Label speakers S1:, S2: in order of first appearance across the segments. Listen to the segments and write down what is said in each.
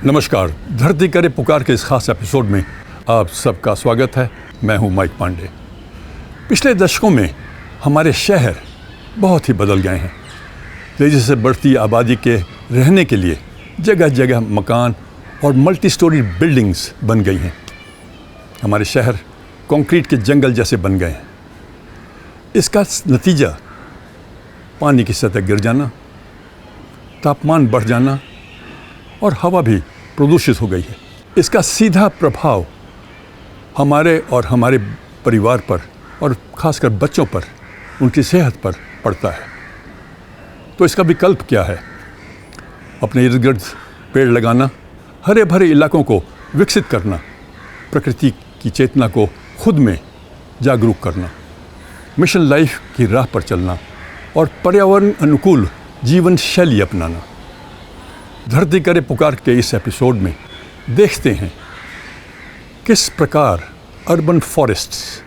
S1: नमस्कार, धरती करे पुकार के इस खास एपिसोड में आप सबका स्वागत है। मैं हूं माइक पांडे। पिछले दशकों में हमारे शहर बहुत ही बदल गए हैं। तेज़ी से बढ़ती आबादी के रहने के लिए जगह जगह मकान और मल्टी स्टोरी बिल्डिंग्स बन गई हैं। हमारे शहर कंक्रीट के जंगल जैसे बन गए हैं। इसका नतीजा पानी की सतह गिर जाना, तापमान बढ़ जाना और हवा भी प्रदूषित हो गई है। इसका सीधा प्रभाव हमारे और हमारे परिवार पर और ख़ासकर बच्चों पर, उनकी सेहत पर पड़ता है। तो इसका विकल्प क्या है? अपने इर्द गिर्द पेड़ लगाना, हरे भरे इलाकों को विकसित करना, प्रकृति की चेतना को खुद में जागरूक करना, मिशन लाइफ की राह पर चलना और पर्यावरण अनुकूल जीवन शैली अपनाना। धरती करे पुकार के इस एपिसोड में देखते हैं किस प्रकार अर्बन फॉरेस्ट्स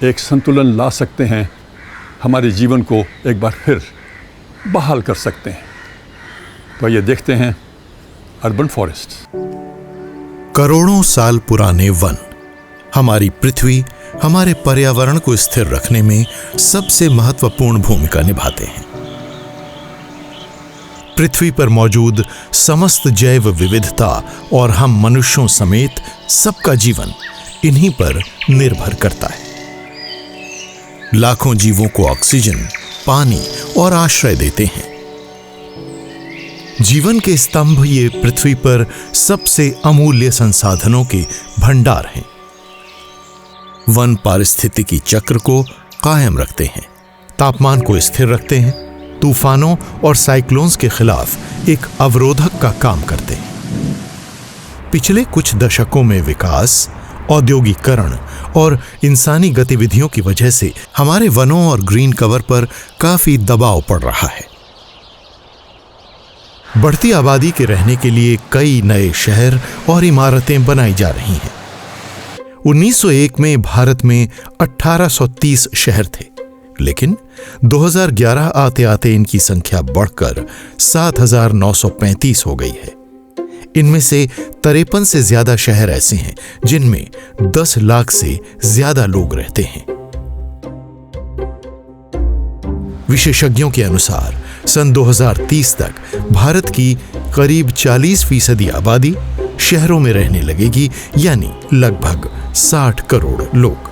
S1: एक संतुलन ला सकते हैं, हमारे जीवन को एक बार फिर बहाल कर सकते हैं। तो ये देखते हैं अर्बन फॉरेस्ट्स।
S2: करोड़ों साल पुराने वन हमारी पृथ्वी, हमारे पर्यावरण को स्थिर रखने में सबसे महत्वपूर्ण भूमिका निभाते हैं। पृथ्वी पर मौजूद समस्त जैव विविधता और हम मनुष्यों समेत सबका जीवन इन्हीं पर निर्भर करता है। लाखों जीवों को ऑक्सीजन, पानी और आश्रय देते हैं। जीवन के स्तंभ ये पृथ्वी पर सबसे अमूल्य संसाधनों के भंडार हैं। वन पारिस्थितिकी चक्र को कायम रखते हैं, तापमान को स्थिर रखते हैं, तूफानों और साइक्लोन्स के खिलाफ एक अवरोधक का काम करते हैं। पिछले कुछ दशकों में विकास, औद्योगिकरण और इंसानी गतिविधियों की वजह से हमारे वनों और ग्रीन कवर पर काफी दबाव पड़ रहा है। बढ़ती आबादी के रहने के लिए कई नए शहर और इमारतें बनाई जा रही हैं। 1901 में भारत में 1830 शहर थे, लेकिन 2011 आते आते इनकी संख्या बढ़कर 7,935 हो गई है। इनमें से 53 से ज्यादा शहर ऐसे हैं जिनमें 10 लाख से ज्यादा लोग रहते हैं। विशेषज्ञों के अनुसार सन 2030 तक भारत की करीब 40% आबादी शहरों में रहने लगेगी, यानी लगभग 60 करोड़ लोग।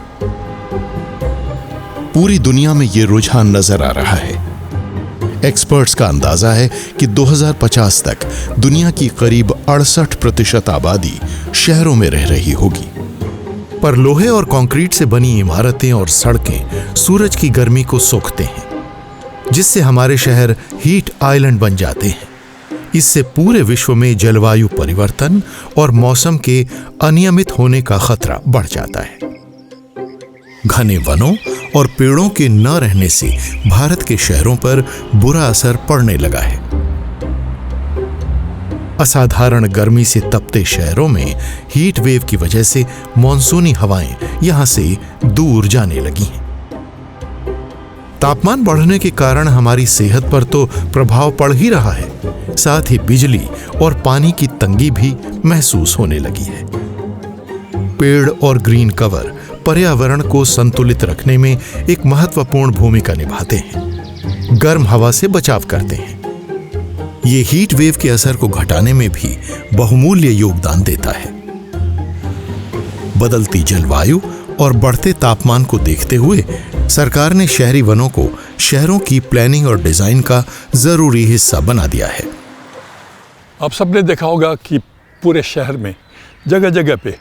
S2: पूरी दुनिया में यह रुझान नजर आ रहा है। एक्सपर्ट्स का अंदाजा है कि 2050 तक दुनिया की करीब 68% आबादी शहरों में रह रही होगी। पर लोहे और कंक्रीट से बनी इमारतें और सड़कें सूरज की गर्मी को सोखते हैं, जिससे हमारे शहर हीट आइलैंड बन जाते हैं। इससे पूरे विश्व में जलवायु परिवर्तन और मौसम के अनियमित होने का खतरा बढ़ जाता है। घने वनों और पेड़ों के न रहने से भारत के शहरों पर बुरा असर पड़ने लगा है। असाधारण गर्मी से तपते शहरों में हीट वेव की वजह से मॉनसूनी हवाएं यहां से दूर जाने लगी हैं। तापमान बढ़ने के कारण हमारी सेहत पर तो प्रभाव पड़ ही रहा है, साथ ही बिजली और पानी की तंगी भी महसूस होने लगी है। पेड़ और ग्रीन कवर पर्यावरण को संतुलित रखने में एक महत्वपूर्ण भूमिका निभाते हैं, गर्म हवा से बचाव करते हैं। ये हीट वेव के असर को घटाने में भी बहुमूल्य योगदान देता है। बदलती जलवायु और बढ़ते तापमान को देखते हुए सरकार ने शहरी वनों को शहरों की प्लानिंग और डिजाइन का जरूरी हिस्सा बना दिया है।
S1: आप सबने देखा होगा कि पूरे शहर में जगह जगह पे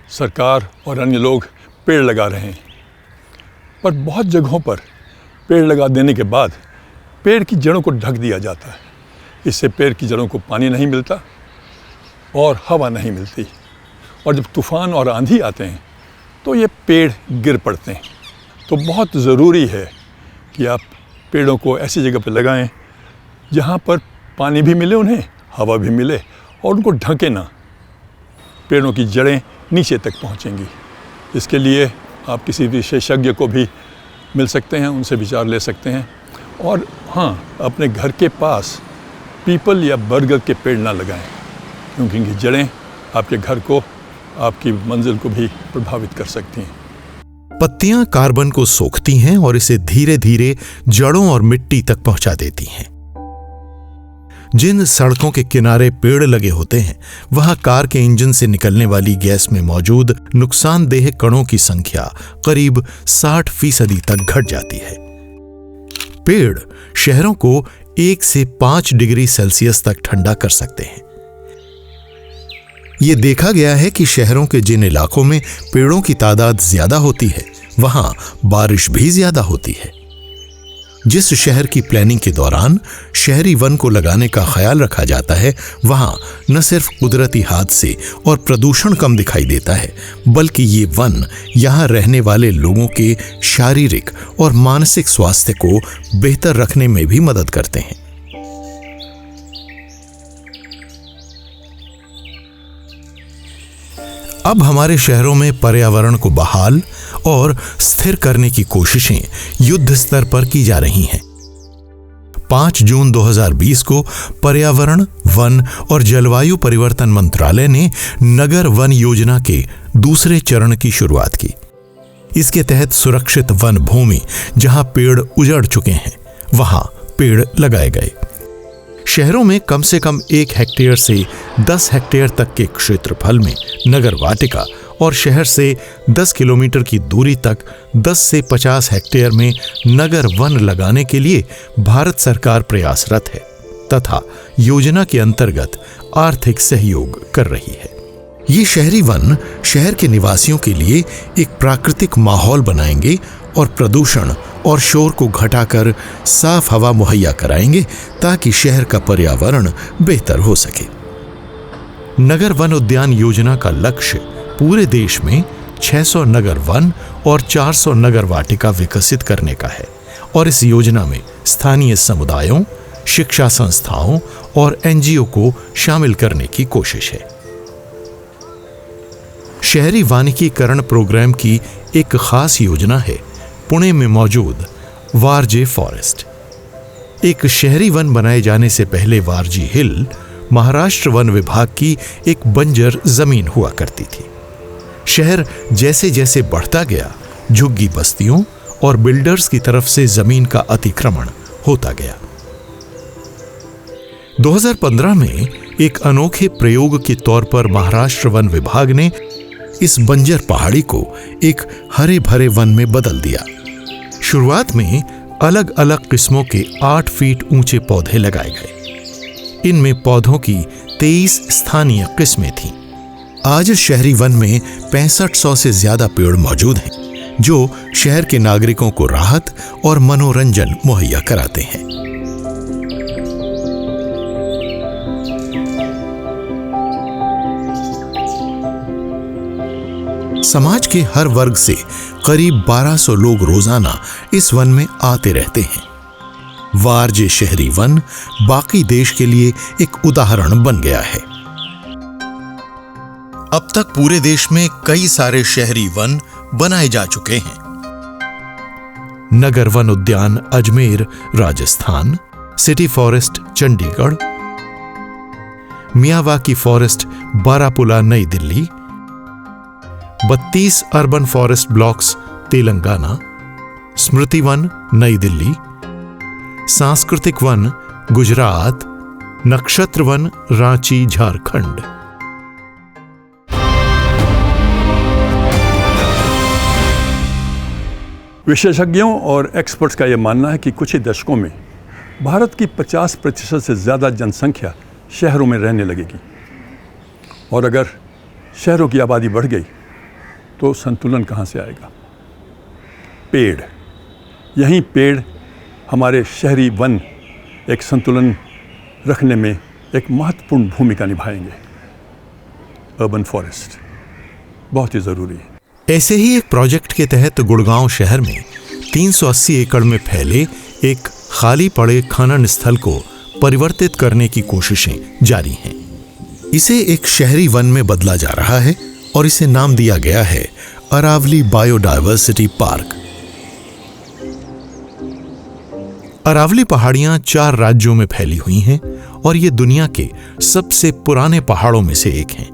S1: सरकार और अन्य लोग पेड़ लगा रहे हैं, पर बहुत जगहों पर पेड़ लगा देने के बाद पेड़ की जड़ों को ढक दिया जाता है। इससे पेड़ की जड़ों को पानी नहीं मिलता और हवा नहीं मिलती, और जब तूफान और आंधी आते हैं तो ये पेड़ गिर पड़ते हैं। तो बहुत ज़रूरी है कि आप पेड़ों को ऐसी जगह पर लगाएं जहाँ पर पानी भी मिले, उन्हें हवा भी मिले और उनको ढके ना। पेड़ों की जड़ें नीचे तक पहुँचेंगी। इसके लिए आप किसी विशेषज्ञ को भी मिल सकते हैं, उनसे विचार ले सकते हैं। और हाँ, अपने घर के पास पीपल या बरगद के पेड़ ना लगाएं। क्योंकि इनकी जड़ें आपके घर को, आपकी मंजिल को भी प्रभावित कर सकती हैं।
S2: पत्तियां कार्बन को सोखती हैं और इसे धीरे धीरे जड़ों और मिट्टी तक पहुंचा देती हैं। जिन सड़कों के किनारे पेड़ लगे होते हैं वहां कार के इंजन से निकलने वाली गैस में मौजूद नुकसानदेह कणों की संख्या करीब 60% तक घट जाती है। पेड़ शहरों को 1 से 5 डिग्री सेल्सियस तक ठंडा कर सकते हैं। यह देखा गया है कि शहरों के जिन इलाकों में पेड़ों की तादाद ज्यादा होती है वहां बारिश भी ज्यादा होती है। जिस शहर की प्लानिंग के दौरान शहरी वन को लगाने का ख्याल रखा जाता है वहां न सिर्फ कुदरती हादसे और प्रदूषण कम दिखाई देता है, बल्कि ये वन यहां रहने वाले लोगों के शारीरिक और मानसिक स्वास्थ्य को बेहतर रखने में भी मदद करते हैं। अब हमारे शहरों में पर्यावरण को बहाल और स्थिर करने की कोशिशें युद्ध स्तर पर की जा रही हैं। 5 जून 2020 को पर्यावरण, वन और जलवायु परिवर्तन मंत्रालय ने नगर वन योजना के दूसरे चरण की शुरुआत की। इसके तहत सुरक्षित वन भूमि जहां पेड़ उजड़ चुके हैं वहां पेड़ लगाए गए। शहरों में कम से कम 1 हेक्टेयर से 10 हेक्टेयर तक के क्षेत्रफल में नगर वाटिका और शहर से 10 किलोमीटर की दूरी तक 10 से 50 हेक्टेयर में नगर वन लगाने के लिए भारत सरकार प्रयासरत है तथा योजना के अंतर्गत आर्थिक सहयोग कर रही है। ये शहरी वन शहर के निवासियों के लिए एक प्राकृतिक माहौल बनाएंगे और प्रदूषण और शोर को घटाकर साफ हवा मुहैया कराएंगे ताकि शहर का पर्यावरण बेहतर हो सके। नगर वन उद्यान योजना का लक्ष्य पूरे देश में 600 नगर वन और 400 नगर वाटिका विकसित करने का है और इस योजना में स्थानीय समुदायों, शिक्षा संस्थाओं और एनजीओ को शामिल करने की कोशिश है। शहरी वानिकीकरण प्रोग्राम की एक खास योजना है पुणे में मौजूद वारजे फॉरेस्ट। एक शहरी वन बनाए जाने से पहले वारजी हिल महाराष्ट्र वन विभाग की एक बंजर जमीन हुआ करती थी। शहर जैसे जैसे बढ़ता गया, झुग्गी बस्तियों और बिल्डर्स की तरफ से जमीन का अतिक्रमण होता गया। 2015 में एक अनोखे प्रयोग के तौर पर महाराष्ट्र वन विभाग ने इस बंजर पहाड़ी को एक हरे भरे वन में बदल दिया। शुरुआत में अलग अलग किस्मों के 8 फीट ऊंचे पौधे लगाए गए। इनमें पौधों की 23 स्थानीय किस्में थीं। आज शहरी वन में 6500 से ज्यादा पेड़ मौजूद हैं, जो शहर के नागरिकों को राहत और मनोरंजन मुहैया कराते हैं। समाज के हर वर्ग से करीब 1200 लोग रोजाना इस वन में आते रहते हैं। वारजे शहरी वन बाकी देश के लिए एक उदाहरण बन गया है। अब तक पूरे देश में कई सारे शहरी वन बनाए जा चुके हैं। नगर वन उद्यान Ajmer Rajasthan, city forest Chandigarh, Miyawaki forest Barapullah New Delhi, 32 urban forest blocks Telangana, Smriti Van New Delhi, सांस्कृतिक वन गुजरात, नक्षत्र वन रांची झारखंड।
S1: विशेषज्ञों और एक्सपर्ट्स का यह मानना है कि कुछ ही दशकों में भारत की 50% से ज़्यादा जनसंख्या शहरों में रहने लगेगी और अगर शहरों की आबादी बढ़ गई तो संतुलन कहाँ से आएगा। पेड़, यही पेड़ हमारे शहरी वन एक संतुलन रखने में एक महत्वपूर्ण भूमिका निभाएंगे। अर्बन फॉरेस्ट बहुत ही ज़रूरी है।
S2: ऐसे ही एक प्रोजेक्ट के तहत गुड़गांव शहर में 380 एकड़ में फैले एक खाली पड़े खनन स्थल को परिवर्तित करने की कोशिशें जारी हैं। इसे एक शहरी वन में बदला जा रहा है और इसे नाम दिया गया है अरावली बायोडायवर्सिटी पार्क। अरावली पहाड़ियां 4 राज्यों में फैली हुई हैं और ये दुनिया के सबसे पुराने पहाड़ों में से एक हैं।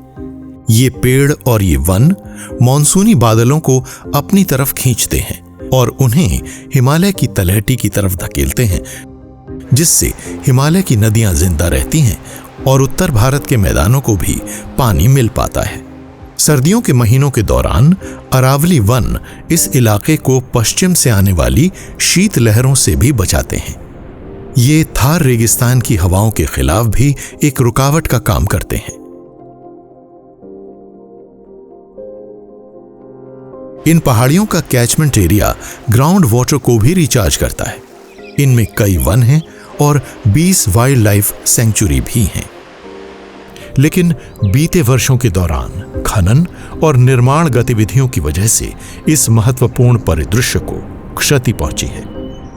S2: ये पेड़ और ये वन मॉनसूनी बादलों को अपनी तरफ खींचते हैं और उन्हें हिमालय की तलहटी की तरफ धकेलते हैं, जिससे हिमालय की नदियां जिंदा रहती हैं और उत्तर भारत के मैदानों को भी पानी मिल पाता है। सर्दियों के महीनों के दौरान अरावली वन इस इलाके को पश्चिम से आने वाली शीत लहरों से भी बचाते हैं। ये थार रेगिस्तान की हवाओं के खिलाफ भी एक रुकावट का काम करते हैं। इन पहाड़ियों का कैचमेंट एरिया ग्राउंड वाटर को भी रिचार्ज करता है। इनमें कई वन हैं और 20 वाइल्ड लाइफ सेंचुरी भी हैं। लेकिन बीते वर्षों के दौरान खनन और निर्माण गतिविधियों की वजह से इस महत्वपूर्ण परिदृश्य को क्षति पहुंची है।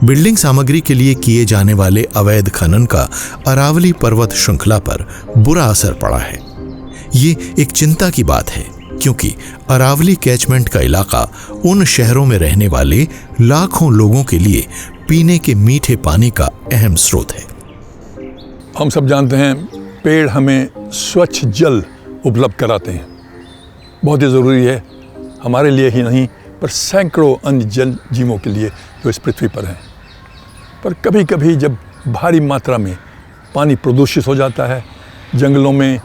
S2: बिल्डिंग सामग्री के लिए किए जाने वाले अवैध खनन का अरावली पर्वत श्रृंखला पर बुरा असर पड़ा है। ये एक चिंता की बात है, क्योंकि अरावली कैचमेंट का इलाका उन शहरों में रहने वाले लाखों लोगों के लिए पीने के मीठे पानी का अहम स्रोत है।
S1: हम सब जानते हैं पेड़ हमें स्वच्छ जल उपलब्ध कराते हैं। बहुत ही ज़रूरी है, हमारे लिए ही नहीं पर सैकड़ों अन्य जल जीवों के लिए जो इस पृथ्वी पर हैं। पर कभी कभी जब भारी मात्रा में पानी प्रदूषित हो जाता है, जंगलों में,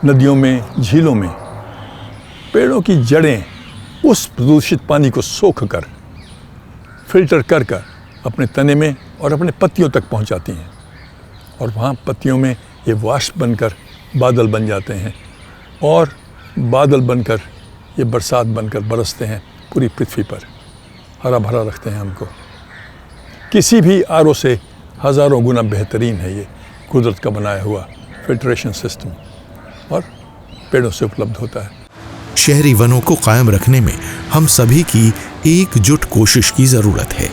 S1: नदियों में, झीलों में, पेड़ों की जड़ें उस प्रदूषित पानी को सोख कर फिल्टर कर कर अपने तने में और अपने पत्तियों तक पहुंचाती हैं और वहाँ पत्तियों में ये वाष्प बनकर बादल बन जाते हैं और बादल बनकर ये बरसात बनकर बरसते हैं पूरी पृथ्वी पर, हरा भरा रखते हैं हमको। किसी भी आरओ से हज़ारों गुना बेहतरीन है ये कुदरत का बनाया हुआ फिल्ट्रेशन सिस्टम और पेड़ों से उपलब्ध होता है।
S2: शहरी वनों को कायम रखने में हम सभी की एकजुट कोशिश की जरूरत है।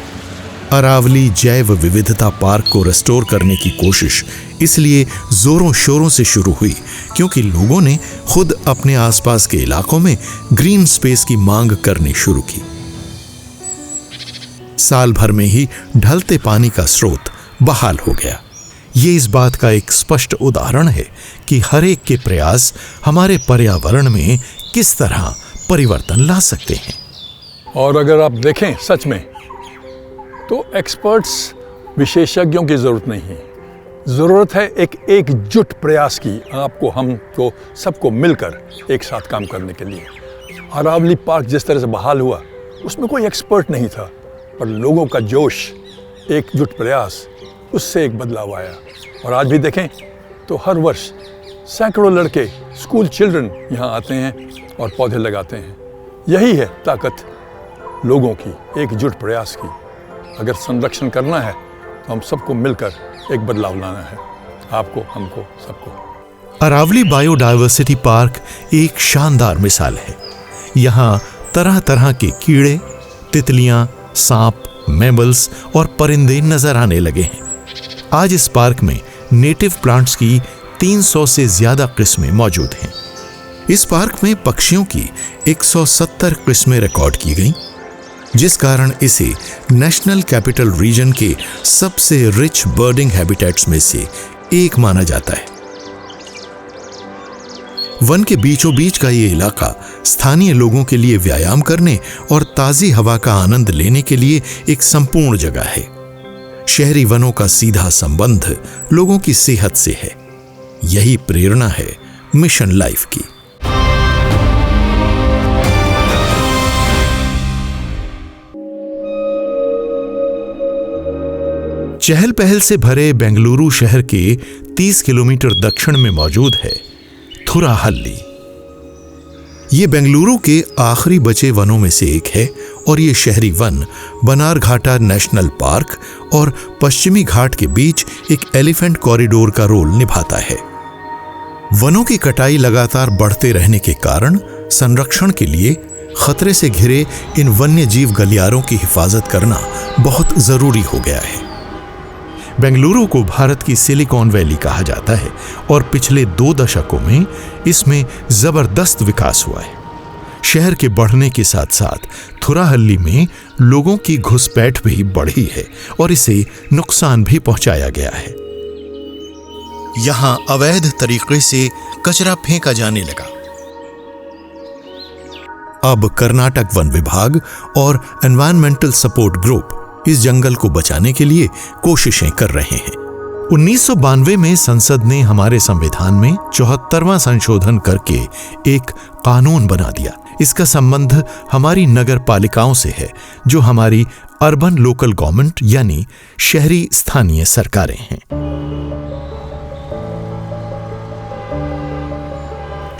S2: अरावली जैव विविधता पार्क को रेस्टोर करने की कोशिश इसलिए जोरों शोरों से शुरू हुई क्योंकि लोगों ने खुद अपने आसपास के इलाकों में ग्रीन स्पेस की मांग करनी शुरू की। साल भर में ही ढलते पानी का स्रोत बहाल हो गया। ये इस बात का एक स्पष्ट उदाहरण है कि हर एक के प्रयास हमारे पर्यावरण में किस तरह परिवर्तन ला सकते हैं।
S1: और अगर आप देखें सच में तो एक्सपर्ट्स, विशेषज्ञों की ज़रूरत नहीं है। ज़रूरत है एक एकजुट प्रयास की, आपको, हमको, सबको मिलकर एक साथ काम करने के लिए। अरावली पार्क जिस तरह से बहाल हुआ उसमें कोई एक्सपर्ट नहीं था, पर लोगों का जोश, एकजुट प्रयास, उससे एक बदलाव आया। और आज भी देखें तो हर वर्ष सैकड़ों लड़के, स्कूल चिल्ड्रन यहाँ आते हैं और पौधे लगाते हैं। यही है ताकत लोगों की, एकजुट प्रयास की। अगर संरक्षण करना है तो हम सबको मिलकर एक बदलाव लाना है, आपको, हमको, सबको।
S2: अरावली बायोडायवर्सिटी पार्क एक शानदार मिसाल है। यहाँ तरह तरह के कीड़े, तितलियां, सांप, मैमल्स और परिंदे नजर आने लगे हैं। आज इस पार्क में नेटिव प्लांट्स की 300 से ज्यादा किस्में मौजूद हैं। इस पार्क में पक्षियों की 170 किस्में रिकॉर्ड की गईं, जिस कारण इसे नेशनल कैपिटल रीजन के सबसे रिच बर्डिंग हैबिटेट्स में से एक माना जाता है। वन के बीचों बीच का ये इलाका स्थानीय लोगों के लिए व्यायाम करने और ताजी हवा का आनंद लेने के लिए एक संपूर्ण जगह है। शहरी वनों का सीधा संबंध लोगों की सेहत से है। यही प्रेरणा है मिशन लाइफ की। चहल पहल से भरे बेंगलुरु शहर के 30 किलोमीटर दक्षिण में मौजूद है थुराहल्ली। ये बेंगलुरु के आखिरी बचे वनों में से एक है और ये शहरी वन बनारघाटा नेशनल पार्क और पश्चिमी घाट के बीच एक एलिफेंट कॉरिडोर का रोल निभाता है। वनों की कटाई लगातार बढ़ते रहने के कारण संरक्षण के लिए खतरे से घिरे इन वन्य जीव गलियारों की हिफाजत करना बहुत जरूरी हो गया है। बेंगलुरु को भारत की सिलिकॉन वैली कहा जाता है और पिछले 2 दशकों में इसमें जबरदस्त विकास हुआ है। शहर के बढ़ने के साथ साथ थुराहल्ली में लोगों की घुसपैठ भी बढ़ी है और इसे नुकसान भी पहुंचाया गया है। यहां अवैध तरीके से कचरा फेंका जाने लगा। अब कर्नाटक वन विभाग और एनवायरमेंटल सपोर्ट ग्रुप इस जंगल को बचाने के लिए कोशिशें कर रहे हैं। 1992 में संसद ने हमारे संविधान में 74वां संशोधन करके एक कानून बना दिया। इसका संबंध हमारी नगर पालिकाओं से है, जो हमारी अर्बन लोकल गवर्नमेंट यानी शहरी स्थानीय सरकारें हैं।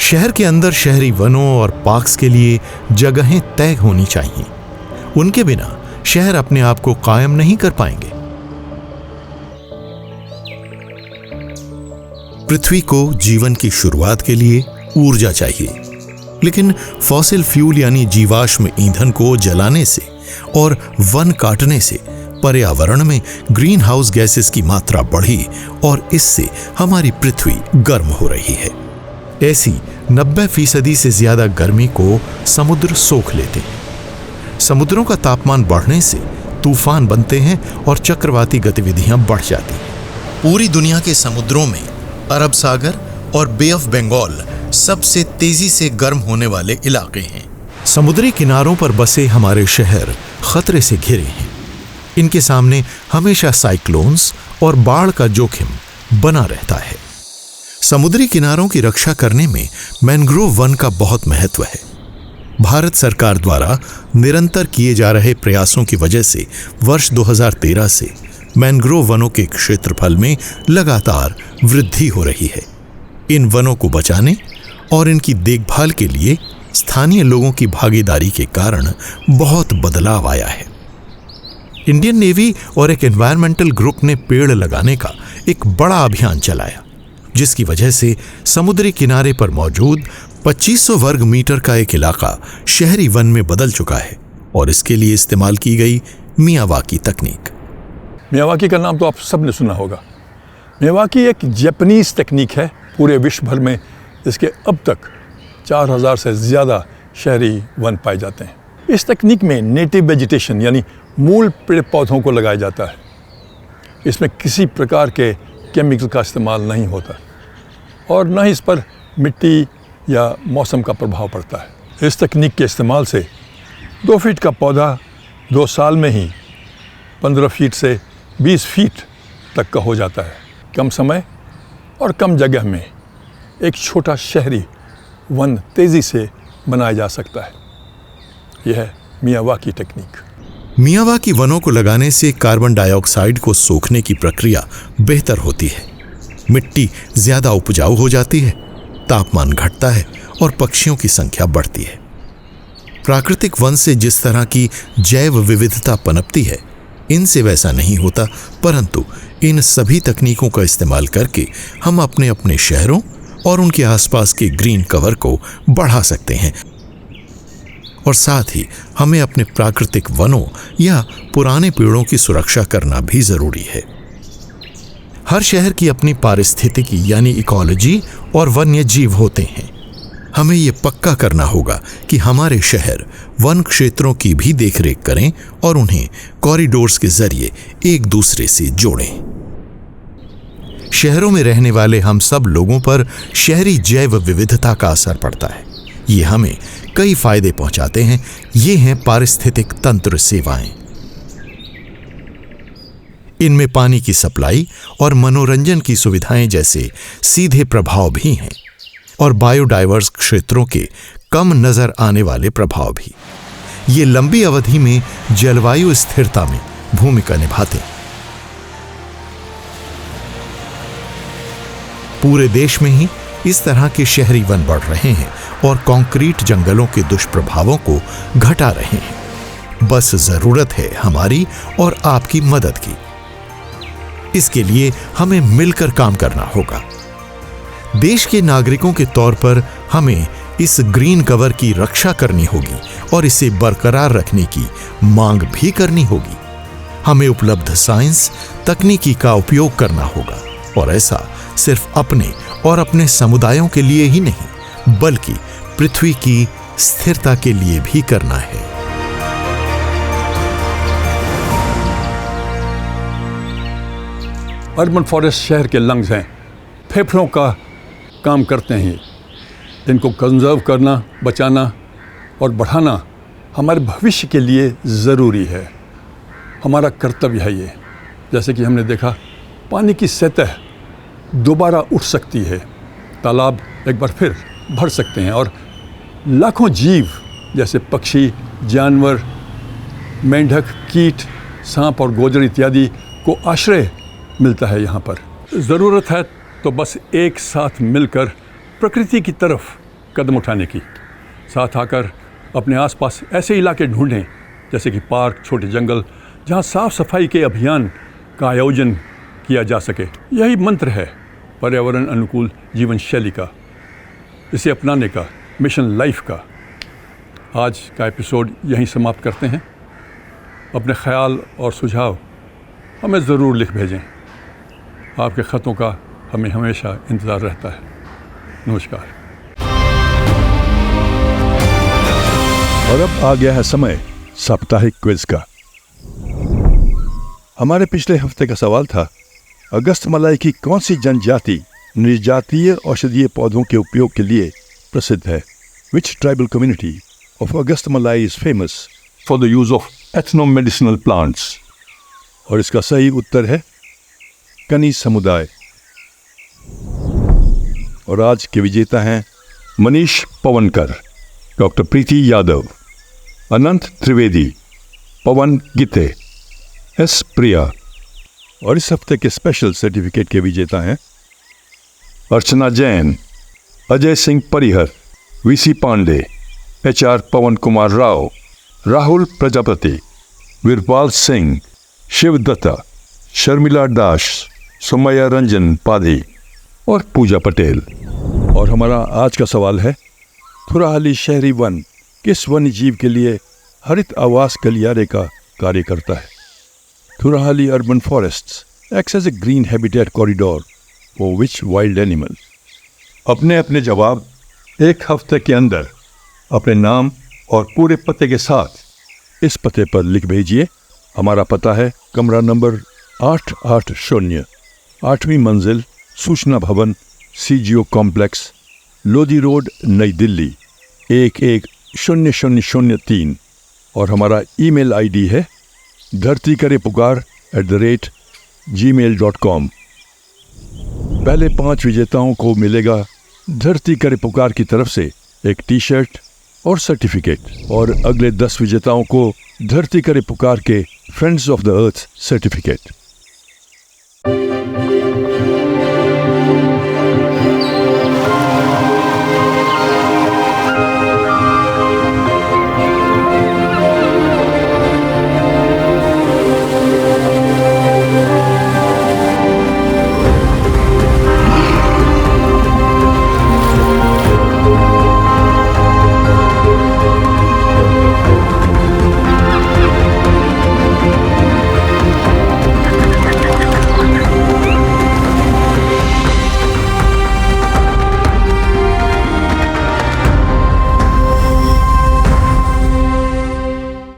S2: शहर के अंदर शहरी वनों और पार्क्स के लिए जगहें तय होनी चाहिए। उनके बिना शहर अपने आप को कायम नहीं कर पाएंगे। पृथ्वी को जीवन की शुरुआत के लिए ऊर्जा चाहिए, लेकिन फॉसिल फ्यूल यानी जीवाश्म ईंधन को जलाने से और वन काटने से पर्यावरण में ग्रीन हाउस गैसेस की मात्रा बढ़ी और इससे हमारी पृथ्वी गर्म हो रही है। ऐसी 90% से ज्यादा गर्मी को समुद्र सोख लेते हैं। समुद्रों का तापमान बढ़ने से तूफान बनते हैं और चक्रवाती गतिविधियां बढ़ जाती हैं। पूरी दुनिया के समुद्रों में अरब सागर और बे ऑफ बंगाल सबसे तेजी से गर्म होने वाले इलाके हैं। समुद्री किनारों पर बसे हमारे शहर खतरे से घिरे हैं। इनके सामने हमेशा साइक्लोन्स और बाढ़ का जोखिम बना रहता है। समुद्री किनारों की रक्षा करने में मैंग्रोव वन का बहुत महत्व है। भारत सरकार द्वारा निरंतर किए जा रहे प्रयासों की वजह से वर्ष 2013 से मैंग्रोव वनों के क्षेत्रफल में लगातार वृद्धि हो रही है। इन वनों को बचाने और इनकी देखभाल के लिए स्थानीय लोगों की भागीदारी के कारण बहुत बदलाव आया है। इंडियन नेवी और एक एनवायरमेंटल ग्रुप ने पेड़ लगाने का एक बड़ा अभियान चलाया, जिसकी वजह से समुद्री किनारे पर मौजूद 2500 वर्ग मीटर का एक इलाका शहरी वन में बदल चुका है और इसके लिए इस्तेमाल की गई मियावाकी तकनीक।
S1: मियावाकी का नाम तो आप सबने सुना होगा। मियावाकी एक जापानीज तकनीक है। पूरे विश्व भर में इसके अब तक 4000 से ज़्यादा शहरी वन पाए जाते हैं। इस तकनीक में नेटिव वेजिटेशन यानी मूल पेड़ पौधों को लगाया जाता है। इसमें किसी प्रकार के केमिकल का इस्तेमाल नहीं होता और न ही इस पर मिट्टी या मौसम का प्रभाव पड़ता है। इस तकनीक के इस्तेमाल से 2 फीट का पौधा 2 साल में ही 15 फीट से 20 फीट तक का हो जाता है। कम समय और कम जगह में एक छोटा शहरी वन तेज़ी से बनाया जा सकता है। यह है मियावाकी तकनीक।
S2: मियावाकी वनों को लगाने से कार्बन डाइऑक्साइड को सोखने की प्रक्रिया बेहतर होती है, मिट्टी ज्यादा उपजाऊ हो जाती है, तापमान घटता है और पक्षियों की संख्या बढ़ती है। प्राकृतिक वन से जिस तरह की जैव विविधता पनपती है, इनसे वैसा नहीं होता, परंतु इन सभी तकनीकों का इस्तेमाल करके हम अपने अपने शहरों और उनके आसपास के ग्रीन कवर को बढ़ा सकते हैं और साथ ही हमें अपने प्राकृतिक वनों या पुराने पेड़ों की सुरक्षा करना भी जरूरी है। हर शहर की अपनी पारिस्थितिकी यानी इकोलॉजी और वन्य जीव होते हैं। हमें ये पक्का करना होगा कि हमारे शहर वन क्षेत्रों की भी देखरेख करें और उन्हें कॉरिडोर्स के जरिए एक दूसरे से जोड़ें। शहरों में रहने वाले हम सब लोगों पर शहरी जैव विविधता का असर पड़ता है। ये हमें कई फायदे पहुंचाते हैं। ये हैं पारिस्थितिक तंत्र सेवाएं। इनमें पानी की सप्लाई और मनोरंजन की सुविधाएं जैसे सीधे प्रभाव भी हैं और बायोडाइवर्स क्षेत्रों के कम नजर आने वाले प्रभाव भी। ये लंबी अवधि में जलवायु स्थिरता में भूमिका निभाते हैं। पूरे देश में ही इस तरह के शहरी वन बढ़ रहे हैं और कंक्रीट जंगलों के दुष्प्रभावों को घटा रहे हैं। बस जरूरत है हमारी और आपकी मदद की। इसके लिए हमें मिलकर काम करना होगा। देश के नागरिकों के तौर पर हमें इस ग्रीन कवर की रक्षा करनी होगी और इसे बरकरार रखने की मांग भी करनी होगी। हमें उपलब्ध साइंस तकनीकी का उपयोग करना होगा और ऐसा सिर्फ अपने और अपने समुदायों के लिए ही नहीं, बल्कि पृथ्वी की स्थिरता के लिए भी करना है।
S1: अर्बन फॉरेस्ट शहर के लंग्स हैं। फेफड़ों का काम करते हैं। इनको कंजर्व करना, बचाना और बढ़ाना हमारे भविष्य के लिए ज़रूरी है। हमारा कर्तव्य है ये। जैसे कि हमने देखा, पानी की सतह दोबारा उठ सकती है, तालाब एक बार फिर भर सकते हैं और लाखों जीव जैसे पक्षी, जानवर, मेंढक, कीट, सांप और गोजर इत्यादि को आश्रय मिलता है यहाँ पर। ज़रूरत है तो बस एक साथ मिलकर प्रकृति की तरफ कदम उठाने की। साथ आकर अपने आसपास ऐसे इलाके ढूंढें जैसे कि पार्क, छोटे जंगल, जहाँ साफ सफाई के अभियान का आयोजन किया जा सके। यही मंत्र है पर्यावरण अनुकूल जीवन शैली का, इसे अपनाने का, मिशन लाइफ का। आज का एपिसोड यहीं समाप्त करते हैं। अपने ख्याल और सुझाव हमें ज़रूर लिख भेजें। आपके ख़तों का हमें हमेशा इंतज़ार रहता है। नमस्कार।
S3: और अब आ गया है समय साप्ताहिक क्विज का। हमारे पिछले हफ्ते का सवाल था, अगस्त मलाई की कौन सी जनजाति निर्जातीय औषधीय पौधों के उपयोग के लिए प्रसिद्ध है? Which tribal community of August Malai is famous for the use of ethno-medicinal plants? और इसका सही उत्तर है कनी समुदाय। और आज के विजेता हैं मनीष पवनकर, डॉक्टर प्रीति यादव, अनंत त्रिवेदी, पवन गिते, एस प्रिया। और इस हफ्ते के स्पेशल सर्टिफिकेट के विजेता हैं अर्चना जैन, अजय सिंह परिहर, वीसी पांडे, एचआर पवन कुमार राव, राहुल प्रजापति, वीरपाल सिंह, शिवदत्ता, शर्मिला दास, सुमैया रंजन पाधी और पूजा पटेल। और हमारा आज का सवाल है, थुराहाली शहरी वन किस वन्य जीव के लिए हरित आवास गलियारे का कार्य करता है? Thurahalli urban forests acts as a green habitat corridor for which wild animal? अपने अपने जवाब एक हफ्ते के अंदर अपने नाम और पूरे पते के साथ इस पते पर लिख भेजिए। हमारा पता है कमरा नंबर 880, 8वीं मंजिल, सूचना भवन, CGO कॉम्प्लेक्स, लोधी रोड, नई दिल्ली 110003। और हमारा ईमेल आईडी है dhartikarepukaar@gmail.com। पहले 5 विजेताओं को मिलेगा धरती करे पुकार की तरफ से एक टी-शर्ट और सर्टिफिकेट, और अगले 10 विजेताओं को धरती करे पुकार के friends of the earth certificate.